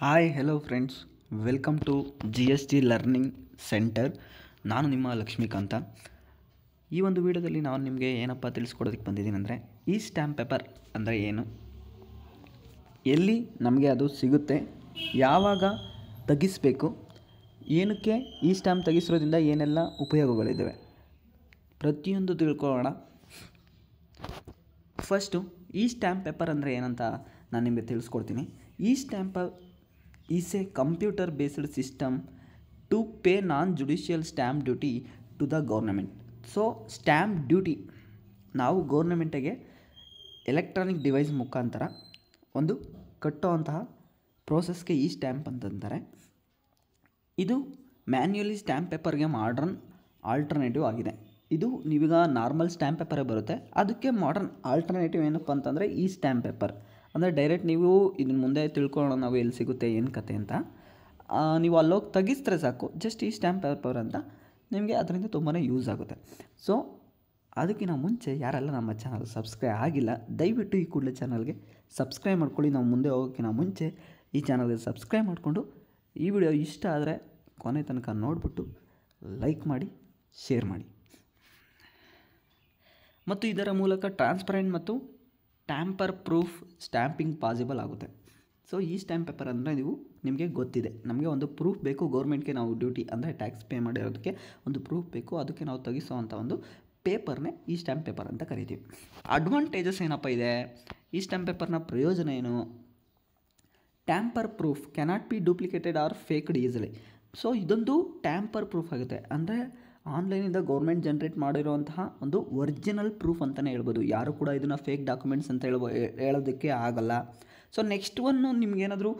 Hi hello friends, welcome to GST learning centre. ನಾನು ನಿಮ್ಮ ಲಕ್ಷ್ಮೀಕಾಂತ. ಈ ಒಂದು ವಿಡಿಯೋದಲ್ಲಿ ನಾನು ನಿಮಗೆ ಏನಪ್ಪ ತಿಳಿಸ್ಕೊಡೋದಕ್ಕೆ ಬಂದಿದ್ದೀನಿ ಅಂದರೆ, ಈ ಸ್ಟ್ಯಾಂಪ್ ಪೇಪರ್ ಅಂದರೆ ಏನು, ಎಲ್ಲಿ ನಮಗೆ ಅದು ಸಿಗುತ್ತೆ, ಯಾವಾಗ ತೆಗಿಸಬೇಕು, ಏನಕ್ಕೆ ಈ ಸ್ಟ್ಯಾಂಪ್ ತೆಗಿಸೋದ್ರಿಂದ ಏನೆಲ್ಲ ಉಪಯೋಗಗಳಿದ್ದಾವೆ, ಪ್ರತಿಯೊಂದು ತಿಳ್ಕೊಳ್ಳೋಣ. ಫಸ್ಟು ಈ ಸ್ಟ್ಯಾಂಪ್ ಪೇಪರ್ ಅಂದರೆ ಏನಂತ ನಾನು ನಿಮಗೆ ತಿಳಿಸ್ಕೊಡ್ತೀನಿ. E stamp is a computer based system to pay non judicial stamp duty to the government. So stamp duty ನಾವು ಗೌರ್ನಮೆಂಟಿಗೆ ಎಲೆಕ್ಟ್ರಾನಿಕ್ ಡಿವೈಸ್ ಮುಖಾಂತರ ಒಂದು ಕಟ್ಟುವಂತಹ ಪ್ರೋಸೆಸ್ಗೆ ಈ ಸ್ಟ್ಯಾಂಪ್ ಅಂತಂತಾರೆ. ಇದು ಮ್ಯಾನ್ಯುಯಲಿ ಸ್ಟ್ಯಾಂಪ್ ಪೇಪರ್ಗೆ ಮಾಡರ್ನ್ ಆಲ್ಟರ್ನೇಟಿವ್ ಆಗಿದೆ. ಇದು ನೀವೀಗ ನಾರ್ಮಲ್ ಸ್ಟ್ಯಾಂಪ್ ಪೇಪರೇ ಬರುತ್ತೆ, ಅದಕ್ಕೆ ಮಾಡರ್ನ್ ಆಲ್ಟರ್ನೇಟಿವ್ ಏನಪ್ಪ ಅಂತಂದರೆ ಈ ಸ್ಟ್ಯಾಂಪ್ ಪೇಪರ್. ಅಂದರೆ ಡೈರೆಕ್ಟ್ ನೀವು ಇದನ್ನ ಮುಂದೆ ತಿಳ್ಕೊಳ್ಳೋಣ ನಾವು ಎಲ್ಲಿ ಸಿಗುತ್ತೆ ಏನು ಕತೆ ಅಂತ. ನೀವು ಅಲ್ಲೋಗಿ ತೆಗಿಸಿದ್ರೆ ಸಾಕು, ಜಸ್ಟ್ ಈ ಸ್ಟ್ಯಾಂಪ್ ಪೇಪರ್ ಅಂತ ನಿಮಗೆ ಅದರಿಂದ ತುಂಬಾ ಯೂಸ್ ಆಗುತ್ತೆ. ಸೊ ಅದಕ್ಕಿಂತ ಮುಂಚೆ ಯಾರೆಲ್ಲ ನಮ್ಮ ಚಾನಲ್ ಸಬ್ಸ್ಕ್ರೈಬ್ ಆಗಿಲ್ಲ, ದಯವಿಟ್ಟು ಈ ಕೂಡಲೇ ಚಾನಲ್ಗೆ ಸಬ್ಸ್ಕ್ರೈಬ್ ಮಾಡ್ಕೊಳ್ಳಿ. ನಾವು ಮುಂದೆ ಹೋಗೋಕ್ಕಿಂತ ಮುಂಚೆ ಈ ಚಾನಲ್ಗೆ ಸಬ್ಸ್ಕ್ರೈಬ್ ಮಾಡಿಕೊಂಡು ಈ ವಿಡಿಯೋ ಇಷ್ಟ ಆದರೆ ಕೊನೆ ತನಕ ನೋಡಿಬಿಟ್ಟು ಲೈಕ್ ಮಾಡಿ, ಶೇರ್ ಮಾಡಿ. ಮತ್ತು ಇದರ ಮೂಲಕ ಟ್ರಾನ್ಸ್ಪರೆಂಟ್ ಮತ್ತು ಟ್ಯಾಂಪರ್ ಪ್ರೂಫ್ ಸ್ಟ್ಯಾಂಪಿಂಗ್ ಪಾಸಿಬಲ್ ಆಗುತ್ತೆ. ಸೊ ಈ ಸ್ಟ್ಯಾಂಪ್ ಪೇಪರ್ ಅಂದರೆ ನಿಮಗೆ ಗೊತ್ತಿದೆ, ನಮಗೆ ಒಂದು ಪ್ರೂಫ್ ಬೇಕು. ಗೌರ್ಮೆಂಟ್ಗೆ ನಾವು ಡ್ಯೂಟಿ ಅಂದರೆ ಟ್ಯಾಕ್ಸ್ ಪೇ ಮಾಡಿರೋದಕ್ಕೆ ಒಂದು ಪ್ರೂಫ್ ಬೇಕು, ಅದಕ್ಕೆ ನಾವು ತೆಗಿಸೋವಂಥ ಒಂದು ಪೇಪರ್ನೇ ಈ ಸ್ಟ್ಯಾಂಪ್ ಪೇಪರ್ ಅಂತ ಕರಿತೀವಿ. ಅಡ್ವಾಂಟೇಜಸ್ ಏನಪ್ಪ ಇದೆ, ಈ ಸ್ಟ್ಯಾಂಪ್ ಪೇಪರ್ನ ಪ್ರಯೋಜನ ಏನು? Tamper proof cannot be duplicated or faked easily. So ಇದೊಂದು ಟ್ಯಾಂಪರ್ ಪ್ರೂಫ್ ಆಗುತ್ತೆ, ಅಂದರೆ ಆನ್ಲೈನಿಂದ ಗೌರ್ಮೆಂಟ್ ಜನ್ರೇಟ್ ಮಾಡಿರುವಂತಹ ಒಂದು ಒರಿಜಿನಲ್ ಪ್ರೂಫ್ ಅಂತಲೇ ಹೇಳ್ಬೋದು. ಯಾರು ಕೂಡ ಇದನ್ನು ಫೇಕ್ ಡಾಕ್ಯುಮೆಂಟ್ಸ್ ಅಂತ ಹೇಳೋದಕ್ಕೆ ಆಗಲ್ಲ. ಸೊ ನೆಕ್ಸ್ಟ್ ಒನ್ನು ನಿಮಗೇನಾದರೂ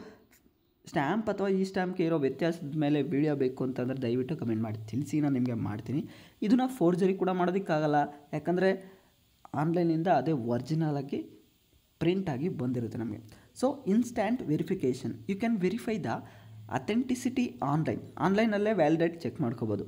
ಸ್ಟ್ಯಾಂಪ್ ಅಥವಾ ಈ ಸ್ಟ್ಯಾಂಪ್ಗೆ ಇರೋ ವ್ಯತ್ಯಾಸದ ಮೇಲೆ ವಿಡಿಯೋ ಬೇಕು ಅಂತಂದರೆ ದಯವಿಟ್ಟು ಕಮೆಂಟ್ ಮಾಡಿ ತಿಳಿಸಿ, ನಾನು ನಿಮಗೆ ಮಾಡ್ತೀನಿ. ಇದನ್ನು ಫೋರ್ಜರಿ ಕೂಡ ಮಾಡೋದಕ್ಕಾಗಲ್ಲ, ಯಾಕಂದರೆ ಆನ್ಲೈನಿಂದ ಅದೇ ಒರಿಜಿನಲ್ ಆಗಿ ಪ್ರಿಂಟ್ ಆಗಿ ಬಂದಿರುತ್ತೆ ನಮಗೆ. So instant verification, you can verify the authenticity ಆನ್ಲೈನಲ್ಲೇ ವ್ಯಾಲಿಡೇಟ್ ಚೆಕ್ ಮಾಡ್ಕೋಬೋದು.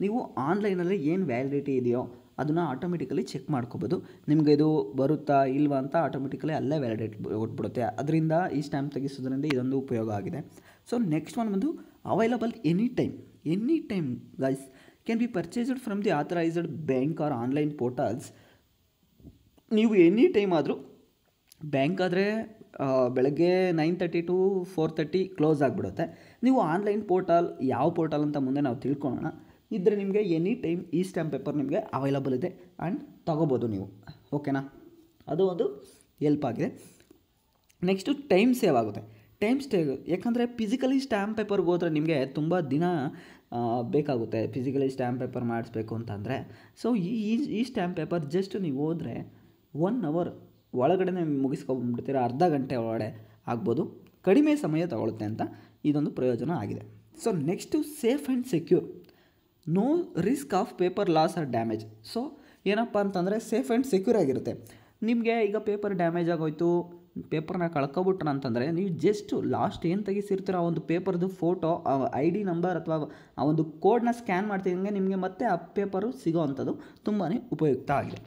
ನೀವು ಆನ್ಲೈನಲ್ಲಿ ಏನು ವ್ಯಾಲಿಡಿಟಿ ಇದೆಯೋ ಅದನ್ನು ಆಟೋಮೆಟಿಕಲಿ ಚೆಕ್ ಮಾಡ್ಕೋಬೋದು. ನಿಮಗೆ ಇದು ಬರುತ್ತಾ ಇಲ್ವಾ ಅಂತ ಆಟೋಮೆಟಿಕಲಿ ಅಲ್ಲೇ ವ್ಯಾಲಿಡೇಟ್ ಕೊಟ್ಬಿಡುತ್ತೆ. ಅದರಿಂದ ಈ ಸ್ಟ್ಯಾಂಪ್ ತೆಗಿಸೋದ್ರಿಂದ ಇದೊಂದು ಉಪಯೋಗ ಆಗಿದೆ. ಸೊ ನೆಕ್ಸ್ಟ್ ಒನ್ ಬಂದು available any time guys can be purchased from the authorised bank or online portals. ನೀವು ಎನಿ ಟೈಮ್ ಆದರೂ, ಬ್ಯಾಂಕ್ ಆದರೆ ಬೆಳಗ್ಗೆ 9:30 to 4:30 ಕ್ಲೋಸ್ ಆಗಿಬಿಡುತ್ತೆ. ನೀವು ಆನ್ಲೈನ್ ಪೋರ್ಟಲ್, ಯಾವ ಪೋರ್ಟಲ್ ಅಂತ ಮುಂದೆ ನಾವು ತಿಳ್ಕೊಳ್ಳೋಣ. ಇದ್ದರೆ ನಿಮಗೆ ಎನಿ ಟೈಮ್ ಈ ಸ್ಟ್ಯಾಂಪ್ ಪೇಪರ್ ನಿಮಗೆ ಅವೈಲಬಲ್ ಇದೆ ಆ್ಯಂಡ್ ತೊಗೋಬೋದು ನೀವು. ಓಕೆನಾ, ಅದು ಒಂದು ಹೆಲ್ಪ್ ಆಗಿದೆ. ನೆಕ್ಸ್ಟು ಟೈಮ್ ಸೇವ್ ಆಗುತ್ತೆ. ಯಾಕಂದರೆ ಫಿಸಿಕಲಿ ಸ್ಟ್ಯಾಂಪ್ ಪೇಪರ್ಗೆ ಹೋದರೆ ನಿಮಗೆ ತುಂಬ ದಿನ ಬೇಕಾಗುತ್ತೆ. ಫಿಸಿಕಲಿ ಸ್ಟ್ಯಾಂಪ್ ಪೇಪರ್ ಮಾಡಿಸ್ಬೇಕು ಅಂತಂದರೆ ಸೊ ಈ ಸ್ಟ್ಯಾಂಪ್ ಪೇಪರ್ ಜಸ್ಟ್ ನೀವು ಹೋದರೆ 1 hour ಒಳಗಡೆ ಮುಗಿಸ್ಕೊಂಡ್ಬಿಡ್ತೀರ, ಅರ್ಧ ಗಂಟೆ ಒಳಗಡೆ ಆಗ್ಬೋದು, ಕಡಿಮೆ ಸಮಯ ತಗೊಳುತ್ತೆ ಅಂತ ಇದೊಂದು ಪ್ರಯೋಜನ ಆಗಿದೆ. So next safe and secure, no risk of paper loss or damage. So ಏನಪ್ಪ ಅಂತಂದರೆ ಸೇಫ್ ಆ್ಯಂಡ್ ಸೆಕ್ಯೂರ್ ಆಗಿರುತ್ತೆ. ನಿಮಗೆ ಈಗ ಪೇಪರ್ ಡ್ಯಾಮೇಜ್ ಆಗೋಯ್ತು, ಪೇಪರ್ನ ಕಳ್ಕೊಬಿಟ್ರ ಅಂತಂದರೆ ನೀವು ಜಸ್ಟ್ ಲಾಸ್ಟ್ ಏನು ತೆಗಿಸಿರ್ತೀರೋ ಆ ಒಂದು ಪೇಪರ್ದು ಫೋಟೋ, ID ನಂಬರ್ ಅಥವಾ ಆ ಒಂದು ಕೋಡ್ನ ಸ್ಕ್ಯಾನ್ ಮಾಡ್ತಿದ್ದಂಗೆ ನಿಮಗೆ ಮತ್ತೆ ಆ ಪೇಪರು ಸಿಗೋ ಅಂಥದ್ದು ತುಂಬಾ ಉಪಯುಕ್ತ ಆಗಿದೆ.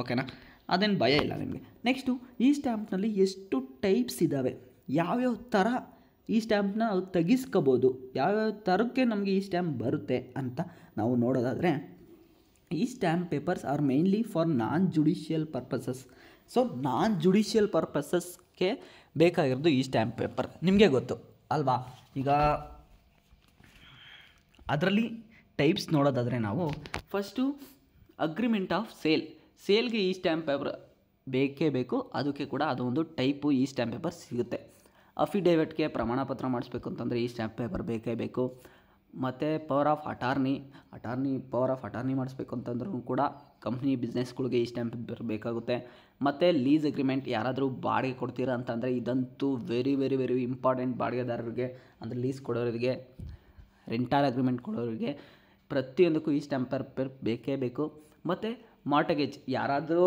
ಓಕೆನಾ, ಅದೇನು ಭಯ ಇಲ್ಲ ನಿಮಗೆ. ನೆಕ್ಸ್ಟು ಈ ಸ್ಟ್ಯಾಂಪ್ನಲ್ಲಿ ಎಷ್ಟು ಟೈಪ್ಸ್ ಇದ್ದಾವೆ, ಯಾವ್ಯಾವ ಥರ ಈ ಸ್ಟ್ಯಾಂಪ್ನ ನಾವು ತೆಗಿಸ್ಕೋಬೋದು, ಯಾವ್ಯಾವ ಥರಕ್ಕೆ ನಮಗೆ ಈ ಸ್ಟ್ಯಾಂಪ್ ಬರುತ್ತೆ ಅಂತ ನಾವು ನೋಡೋದಾದರೆ, ಈ stamp papers are mainly for non judicial purposes. So non judicial ಪರ್ಪಸಸ್ಗೆ ಬೇಕಾಗಿರೋದು ಈ ಸ್ಟ್ಯಾಂಪ್ ಪೇಪರ್, ನಿಮಗೆ ಗೊತ್ತು ಅಲ್ವಾ. ಈಗ ಅದರಲ್ಲಿ ಟೈಪ್ಸ್ ನೋಡೋದಾದರೆ ನಾವು ಫಸ್ಟು ಅಗ್ರಿಮೆಂಟ್ ಆಫ್ ಸೇಲ್ಗೆ ಈ ಸ್ಟ್ಯಾಂಪ್ ಪೇಪರ್ ಬೇಕೇ ಬೇಕು, ಅದಕ್ಕೆ ಕೂಡ ಅದು ಒಂದು ಟೈಪು ಈ ಸ್ಟ್ಯಾಂಪ್ ಪೇಪರ್ ಸಿಗುತ್ತೆ. ಅಫಿಡೇವಿಟ್ಗೆ ಪ್ರಮಾಣ ಪತ್ರ ಮಾಡಿಸ್ಬೇಕು ಅಂತಂದರೆ ಈ ಸ್ಟ್ಯಾಂಪ್ ಪೇಪರ್ ಬೇಕೇ ಬೇಕು. ಮತ್ತು ಪವರ್ ಆಫ್ ಅಟಾರ್ನಿ ಮಾಡಿಸ್ಬೇಕು ಅಂತಂದ್ರೂ ಕೂಡ ಕಂಪ್ನಿ ಬಿಸ್ನೆಸ್ಗಳಿಗೆ ಈ ಸ್ಟ್ಯಾಂಪ್ ಪೇಪರ್ ಬೇಕಾಗುತ್ತೆ. ಮತ್ತು ಲೀಸ್ ಅಗ್ರಿಮೆಂಟ್, ಯಾರಾದರೂ ಬಾಡಿಗೆ ಕೊಡ್ತೀರಾ ಅಂತಂದರೆ ಇದಂತೂ ವೆರಿ ವೆರಿ ವೆರಿ ಇಂಪಾರ್ಟೆಂಟ್. ಬಾಡಿಗೆದಾರರಿಗೆ ಅಂದರೆ ಲೀಸ್ ಕೊಡೋರಿಗೆ, ರೆಂಟಲ್ ಅಗ್ರಿಮೆಂಟ್ ಕೊಡೋರಿಗೆ ಪ್ರತಿಯೊಂದಕ್ಕೂ ಈ ಸ್ಟ್ಯಾಂಪ್ ಪೇಪರ್ ಬೇಕೇ ಬೇಕು. ಮತ್ತು ಮಾರ್ಟಗೇಜ್, ಯಾರಾದರೂ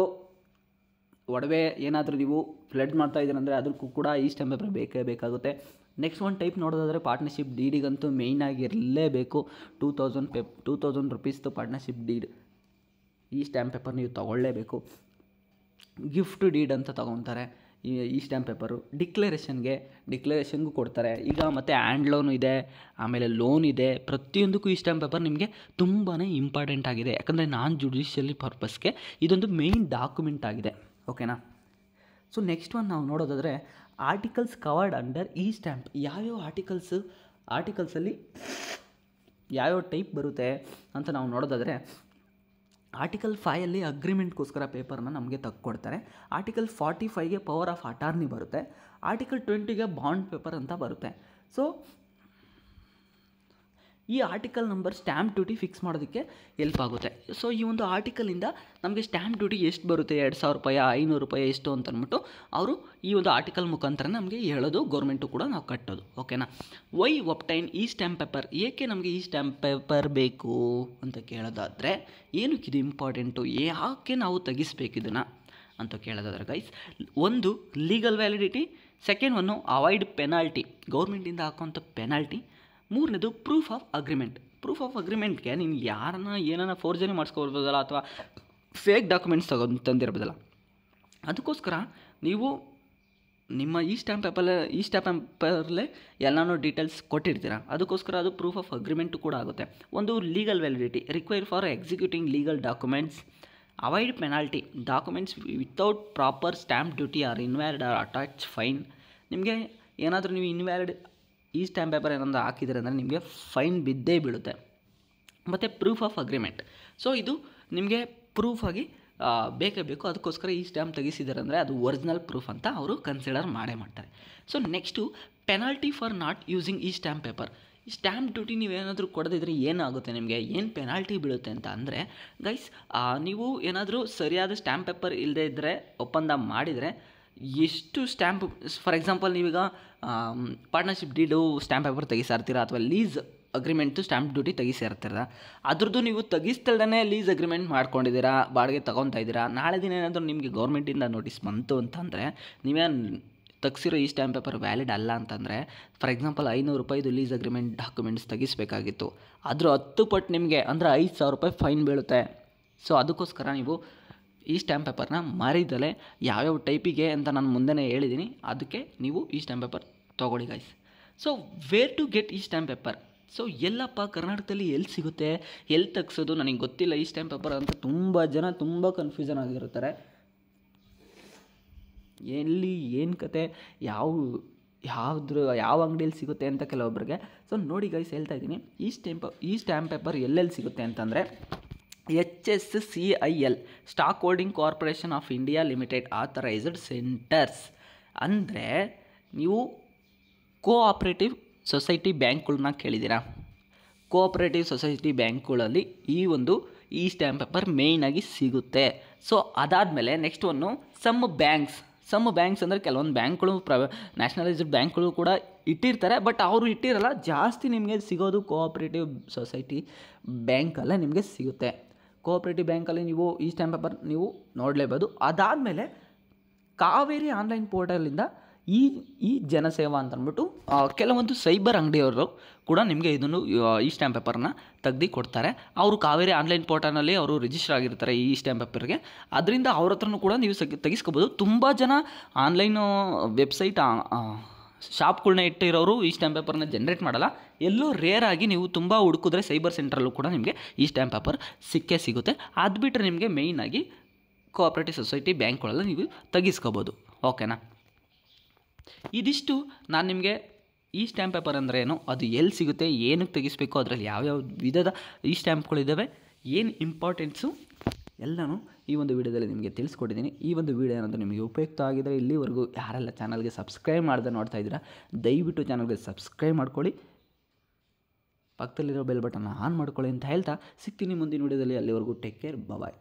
ಒಡವೆ ಏನಾದರೂ ನೀವು ಫ್ಲಡ್ ಮಾಡ್ತಾ ಇದ್ದೀರಂದರೆ ಅದಕ್ಕೂ ಕೂಡ ಈ ಸ್ಟ್ಯಾಂಪ್ ಪೇಪರ್ ಬೇಕೇ ಬೇಕಾಗುತ್ತೆ. ನೆಕ್ಸ್ಟ್ ಒಂದು ಟೈಪ್ ನೋಡೋದಾದರೆ ಪಾರ್ಟ್ನರ್ಶಿಪ್ ಡೀಡಿಗಂತೂ ಮೇಯ್ನಾಗಿ ಇರಲೇಬೇಕು. 2000 ರುಪೀಸ್ದು ಪಾರ್ಟ್ನರ್ಶಿಪ್ ಡೀಡ್ ಈ ಸ್ಟ್ಯಾಂಪ್ ಪೇಪರ್ ನೀವು ತೊಗೊಳ್ಳೇಬೇಕು. ಗಿಫ್ಟ್ ಡೀಡ್ ಅಂತ ತೊಗೊತಾರೆ. ಈ ಸ್ಟ್ಯಾಂಪ್ ಪೇಪರು. ಡಿಕ್ಲರೇಷನ್ಗೂ ಕೊಡ್ತಾರೆ ಈಗ. ಮತ್ತು ಹ್ಯಾಂಡ್ ಲೋನು ಇದೆ, ಆಮೇಲೆ ಲೋನ್ ಇದೆ. ಪ್ರತಿಯೊಂದಕ್ಕೂ ಈ ಸ್ಟ್ಯಾಂಪ್ ಪೇಪರ್ ನಿಮಗೆ ತುಂಬಾ ಇಂಪಾರ್ಟೆಂಟ್ ಆಗಿದೆ. ಯಾಕಂದರೆ ಜುಡಿಷಿಯಲಿ ಪರ್ಪಸ್ಗೆ ಇದೊಂದು ಮೇಯ್ನ್ ಡಾಕ್ಯುಮೆಂಟ್ ಆಗಿದೆ. ಓಕೆನಾ. ಸೊ ನೆಕ್ಸ್ಟ್ ಒನ್ ನಾವು ನೋಡೋದಾದರೆ ಆರ್ಟಿಕಲ್ಸ್ ಕವರ್ಡ್ ಅಂಡರ್ ಈ ಸ್ಟ್ಯಾಂಪ್. ಯಾವ್ಯಾವ ಆರ್ಟಿಕಲ್ಸಲ್ಲಿ ಯಾವ್ಯಾವ ಟೈಪ್ ಬರುತ್ತೆ ಅಂತ ನಾವು ನೋಡೋದಾದರೆ, ಆರ್ಟಿಕಲ್ 5 ಅಗ್ರಿಮೆಂಟ್ಗೋಸ್ಕರ ಪೇಪರ್ನ ನಮಗೆ ತಕ್ಕೊಡ್ತಾರೆ. ಆರ್ಟಿಕಲ್ 45ಗೆ ಪವರ್ ಆಫ್ ಅಟಾರ್ನಿ ಬರುತ್ತೆ. ಆರ್ಟಿಕಲ್ 20ಗೆ ಬಾಂಡ್ ಪೇಪರ್ ಅಂತ ಬರುತ್ತೆ. ಸೊ ಈ article number stamp duty fix ಮಾಡೋದಕ್ಕೆ ಹೆಲ್ಪ್ ಆಗುತ್ತೆ. ಸೊ ಈ ಒಂದು ಆರ್ಟಿಕಲಿಂದ ನಮಗೆ ಸ್ಟ್ಯಾಂಪ್ ಡ್ಯೂಟಿ ಎಷ್ಟು ಬರುತ್ತೆ, 2,000 ರೂಪಾಯಿ, 500 ರೂಪಾಯಿ ಎಷ್ಟು ಅಂತ ಅಂದ್ಬಿಟ್ಟು ಅವರು ಈ ಒಂದು ಆರ್ಟಿಕಲ್ ಮುಖಾಂತರ ನಮಗೆ ಹೇಳೋದು, ಗೌರ್ಮೆಂಟು ಕೂಡ ನಾವು ಕಟ್ಟೋದು. ಓಕೆನಾ. ವೈ ಒಬ್ಟೈನ್ ಈ ಸ್ಟ್ಯಾಂಪ್ ಪೇಪರ್, ಏಕೆ ನಮಗೆ ಈ ಸ್ಟ್ಯಾಂಪ್ ಪೇಪರ್ ಬೇಕು ಅಂತ ಕೇಳೋದಾದರೆ, ಏನಕ್ಕೆ ಇದು ಇಂಪಾರ್ಟೆಂಟು, ಯಾಕೆ ನಾವು ತೆಗಿಸ್ಬೇಕು ಇದನ್ನು ಅಂತ ಕೇಳೋದಾದ್ರೆ ಗೈಸ್, ಒಂದು legal validity, second one avoid penalty, ಗೌರ್ಮೆಂಟಿಂದ ಹಾಕೋಂಥ ಪೆನಾಲ್ಟಿ, ಮೂರನೇದು ಪ್ರೂಫ್ ಆಫ್ ಅಗ್ರಿಮೆಂಟ್ಗೆ ನೀನು ಏನನ್ನ ಫೋರ್ಜರಿ ಮಾಡಿಸ್ಕೊಳ್ಬೋದಲ್ಲ, ಅಥವಾ ಫೇಕ್ ಡಾಕ್ಯುಮೆಂಟ್ಸ್ ತಂದಿರ್ಬೋದಲ್ಲ, ಅದಕ್ಕೋಸ್ಕರ ನೀವು ನಿಮ್ಮ ಈ ಸ್ಟ್ಯಾಂಪ್ ಪೇಪರ್ಲೇ ಎಲ್ಲನೂ ಡೀಟೇಲ್ಸ್ ಕೊಟ್ಟಿರ್ತೀರ. ಅದಕ್ಕೋಸ್ಕರ ಅದು ಪ್ರೂಫ್ ಆಫ್ ಅಗ್ರಿಮೆಂಟು ಕೂಡ ಆಗುತ್ತೆ. ಒಂದು legal validity, require for executing legal documents, avoid penalty, documents without proper stamp duty or invalid or attach fine. ನಿಮಗೆ ಏನಾದರೂ ನೀವು ಇನ್ವ್ಯಾಲಿಡ್ ಈ ಸ್ಟ್ಯಾಂಪ್ ಪೇಪರ್ ಏನಾದರೂ ಹಾಕಿದರೆ ಅಂದರೆ ನಿಮಗೆ ಫೈನ್ ಬಿದ್ದೇ ಬೀಳುತ್ತೆ. ಮತ್ತು ಪ್ರೂಫ್ ಆಫ್ ಅಗ್ರಿಮೆಂಟ್, ಸೊ ಇದು ನಿಮಗೆ ಪ್ರೂಫಾಗಿ ಬೇಕೇ ಬೇಕು. ಅದಕ್ಕೋಸ್ಕರ ಈ ಸ್ಟ್ಯಾಂಪ್ ತೆಗಿಸಿದ್ದಾರೆ ಅಂದರೆ ಅದು ಒರಿಜಿನಲ್ ಪ್ರೂಫ್ ಅಂತ ಅವರು ಕನ್ಸಿಡರ್ ಮಾಡ್ತಾರೆ. So next penalty for not using ಈ ಸ್ಟ್ಯಾಂಪ್ ಪೇಪರ್. ಈ ಸ್ಟ್ಯಾಂಪ್ ಡ್ಯೂಟಿ ನೀವೇನಾದರೂ ಕೊಡದಿದ್ದರೆ ಏನಾಗುತ್ತೆ, ನಿಮಗೆ ಏನು ಪೆನಾಲ್ಟಿ ಬೀಳುತ್ತೆ ಅಂತ ಅಂದರೆ ಗೈಸ್, ನೀವು ಏನಾದರೂ ಸರಿಯಾದ ಸ್ಟ್ಯಾಂಪ್ ಪೇಪರ್ ಇಲ್ಲದೇ ಇದ್ದರೆ ಒಪ್ಪಂದ ಮಾಡಿದರೆ, ಎಷ್ಟು ಸ್ಟ್ಯಾಂಪ್, ಫಾರ್ ಎಕ್ಸಾಂಪಲ್ ನೀವೀಗ ಪಾರ್ಟ್ನರ್ಶಿಪ್ ಡೀಡು ಸ್ಟ್ಯಾಂಪ್ ಪೇಪರ್ ತೆಗಿಸ್ತಾ ಇರ್ತೀರ, ಅಥವಾ ಲೀಸ್ ಅಗ್ರಿಮೆಂಟು ಸ್ಟ್ಯಾಂಪ್ ಡ್ಯೂಟಿ ತೆಗಿಸ್ತಾ ಇರ್ತೀರ, ಅದ್ರದ್ದು ನೀವು ತೆಗಿಸ್ದಲ್ದೇ ಲೀಸ್ ಅಗ್ರಿಮೆಂಟ್ ಮಾಡ್ಕೊಂಡಿದ್ದೀರಾ, ಬಾಡಿಗೆ ತೊಗೊತಾ ಇದ್ದೀರಾ, ನಾಳೆ ದಿನ ಏನಾದರೂ ನಿಮಗೆ ಗೌರ್ಮೆಂಟಿಂದ ನೋಟಿಸ್ ಬಂತು ಅಂತಂದರೆ, ನೀವೇ ತೆಗ್ಸಿರೋ ಈ ಸ್ಟ್ಯಾಂಪ್ ಪೇಪರ್ ವ್ಯಾಲಿಡ್ ಅಲ್ಲ ಅಂತಂದರೆ, ಫಾರ್ ಎಕ್ಸಾಂಪಲ್ 500 ರೂಪಾಯಿದು ಲೀಸ್ ಅಗ್ರಿಮೆಂಟ್ ಡಾಕ್ಯುಮೆಂಟ್ಸ್ ತೆಗಿಸ್ಬೇಕಾಗಿತ್ತು, ಅದ್ರ 10 ಪಟ್ಟು ನಿಮಗೆ ಅಂದರೆ 5,000 ರೂಪಾಯಿ ಫೈನ್ ಬೀಳುತ್ತೆ. ಸೊ ಅದಕ್ಕೋಸ್ಕರ ನೀವು ಈ ಸ್ಟ್ಯಾಂಪ್ ಪೇಪರ್ನ ಮಾರಿದಲೇ ಯಾವ್ಯಾವ ಟೈಪಿಗೆ ಅಂತ ನಾನು ಮುಂದೆನೇ ಹೇಳಿದ್ದೀನಿ, ಅದಕ್ಕೆ ನೀವು ಈ ಸ್ಟ್ಯಾಂಪ್ ಪೇಪರ್ ತೊಗೊಳ್ಳಿ guys. So where to get e stamp paper, so ಎಲ್ಲಪ್ಪ ಕರ್ನಾಟಕದಲ್ಲಿ ಎಲ್ಲಿ ಸಿಗುತ್ತೆ, ಎಲ್ಲಿ ತೆಗ್ಸೋದು, ನನಗೆ ಗೊತ್ತಿಲ್ಲ ಈ ಸ್ಟ್ಯಾಂಪ್ ಪೇಪರ್ ಅಂತ ತುಂಬ ಜನ ತುಂಬ ಕನ್ಫ್ಯೂಷನ್ ಆಗಿರ್ತಾರೆ. ಎಲ್ಲಿ ಏನು ಕತೆ, ಯಾವ ಅಂಗಡಿಯಲ್ಲಿ ಸಿಗುತ್ತೆ ಅಂತ ಕೆಲವೊಬ್ಬರಿಗೆ. ಸೊ ನೋಡಿ ಗೈಸ್, ಹೇಳ್ತಾ ಇದ್ದೀನಿ, ಈ ಸ್ಟ್ಯಾಂಪ್ ಪೇಪರ್ ಎಲ್ಲೆಲ್ಲಿ ಸಿಗುತ್ತೆ ಅಂತಂದರೆ, HSCIL stock holding corporation of India limited authorised centres. ಅಂದರೆ ನೀವು ಕೋಆಪ್ರೇಟಿವ್ ಸೊಸೈಟಿ ಬ್ಯಾಂಕ್ಗಳನ್ನ ಕೇಳಿದ್ದೀರಾ, ಕೋಆಪ್ರೇಟಿವ್ ಸೊಸೈಟಿ ಬ್ಯಾಂಕ್ಗಳಲ್ಲಿ ಈ ಸ್ಟ್ಯಾಂಪ್ ಪೇಪರ್ ಮೇಯ್ನಾಗಿ ಸಿಗುತ್ತೆ. ಸೊ ಅದಾದಮೇಲೆ ನೆಕ್ಸ್ಟ್ ಒನ್ನು ಸಮ್ ಬ್ಯಾಂಕ್ಸ್ ಅಂದರೆ ಕೆಲವೊಂದು ಬ್ಯಾಂಕ್ಗಳು ನ್ಯಾಷನಲೈಸ್ಡ್ ಬ್ಯಾಂಕ್ಗಳು ಕೂಡ ಇಟ್ಟಿರ್ತಾರೆ, ಬಟ್ ಅವರು ಇಟ್ಟಿರಲ್ಲ. ಜಾಸ್ತಿ ನಿಮಗೆ ಸಿಗೋದು ಕೋಆಪ್ರೇಟಿವ್ ಸೊಸೈಟಿ ಬ್ಯಾಂಕಲ್ಲೇ ನಿಮಗೆ ಸಿಗುತ್ತೆ. ಕೋಆಪ್ರೇಟಿವ್ ಬ್ಯಾಂಕಲ್ಲಿ ನೀವು ಈ ಸ್ಟ್ಯಾಂಪ್ ಪೇಪರ್ ನೀವು ನೋಡಲೇಬೋದು. ಅದಾದಮೇಲೆ ಕಾವೇರಿ ಆನ್ಲೈನ್ ಪೋರ್ಟಲಿಂದ ಈ ಜನಸೇವಾ ಅಂತ ಅಂದ್ಬಿಟ್ಟು ಕೆಲವೊಂದು ಸೈಬರ್ ಅಂಗಡಿಯವರು ಕೂಡ ನಿಮಗೆ ಈ ಸ್ಟ್ಯಾಂಪ್ ಪೇಪರ್ನ ತೆಗ್ದು ಕೊಡ್ತಾರೆ. ಅವರು ಕಾವೇರಿ ಆನ್ಲೈನ್ ಪೋರ್ಟಲ್ನಲ್ಲಿ ಅವರು ರಿಜಿಸ್ಟರ್ ಆಗಿರ್ತಾರೆ ಈ ಸ್ಟ್ಯಾಂಪ್ ಪೇಪರ್ಗೆ. ಅದರಿಂದ ಅವ್ರ ಹತ್ರನೂ ಕೂಡ ನೀವು ತೆಗಿಸ್ಕೋಬೋದು. ತುಂಬ ಜನ ಆನ್ಲೈನು ವೆಬ್ಸೈಟ್ ಶಾಪ್ಗಳನ್ನ ಇಟ್ಟಿರೋರು ಈ ಸ್ಟ್ಯಾಂಪ್ ಪೇಪರ್ನ ಜನ್ರೇಟ್ ಮಾಡಲ್ಲ. ಎಲ್ಲೋ ರೇರ್ ಆಗಿ ನೀವು ತುಂಬ ಹುಡುಕಿದ್ರೆ ಸೈಬರ್ ಸೆಂಟ್ರಲ್ಲೂ ಕೂಡ ನಿಮಗೆ ಈ ಸ್ಟ್ಯಾಂಪ್ ಪೇಪರ್ ಸಿಗುತ್ತೆ. ಅದು ಬಿಟ್ಟರೆ ನಿಮಗೆ ಮೇಯ್ನಾಗಿ ಕೋಆಪ್ರೇಟಿವ್ ಸೊಸೈಟಿ ಬ್ಯಾಂಕ್ಗಳೆಲ್ಲ ನೀವು ತೆಗಿಸ್ಕೋಬೋದು. ಓಕೆನಾ. ಇದಿಷ್ಟು ನಾನು ನಿಮಗೆ ಈ ಸ್ಟ್ಯಾಂಪ್ ಪೇಪರ್ ಅಂದರೆ ಏನು, ಅದು ಎಲ್ಲಿ ಸಿಗುತ್ತೆ, ಏನಕ್ಕೆ ತೆಗಿಸ್ಬೇಕು, ಅದರಲ್ಲಿ ಯಾವ್ಯಾವ ವಿಧದ ಈ ಸ್ಟ್ಯಾಂಪ್ಗಳಿದ್ದಾವೆ, ಏನು ಇಂಪಾರ್ಟೆನ್ಸು ಎಲ್ಲನೂ ಈ ಒಂದು ವಿಡಿಯೋದಲ್ಲಿ ನಿಮಗೆ ತಿಳಿಸ್ಕೊಟ್ಟಿದ್ದೀನಿ. ಈ ಒಂದು ವಿಡಿಯೋ ಏನಾದರೂ ನಿಮಗೆ ಉಪಯುಕ್ತ ಆಗಿದ್ದರೆ, ಇಲ್ಲಿವರೆಗೂ ಯಾರೆಲ್ಲ ಚಾನಲ್ಗೆ ಸಬ್ಸ್ಕ್ರೈಬ್ ಮಾಡದೆ ನೋಡ್ತಾ ಇದ್ದೀರಾ, ದಯವಿಟ್ಟು ಚಾನಲ್ಗೆ ಸಬ್ಸ್ಕ್ರೈಬ್ ಮಾಡ್ಕೊಳ್ಳಿ, ಪಕ್ಕದಲ್ಲಿರೋ ಬೆಲ್ ಬಟನ್ನ ಆನ್ ಮಾಡ್ಕೊಳ್ಳಿ ಅಂತ ಹೇಳ್ತಾ ಸಿಗ್ತೀನಿ ಮುಂದಿನ ವಿಡಿಯೋದಲ್ಲಿ. ಅಲ್ಲಿವರೆಗೂ ಟೇಕ್ ಕೇರ್, ಬಾಯ್.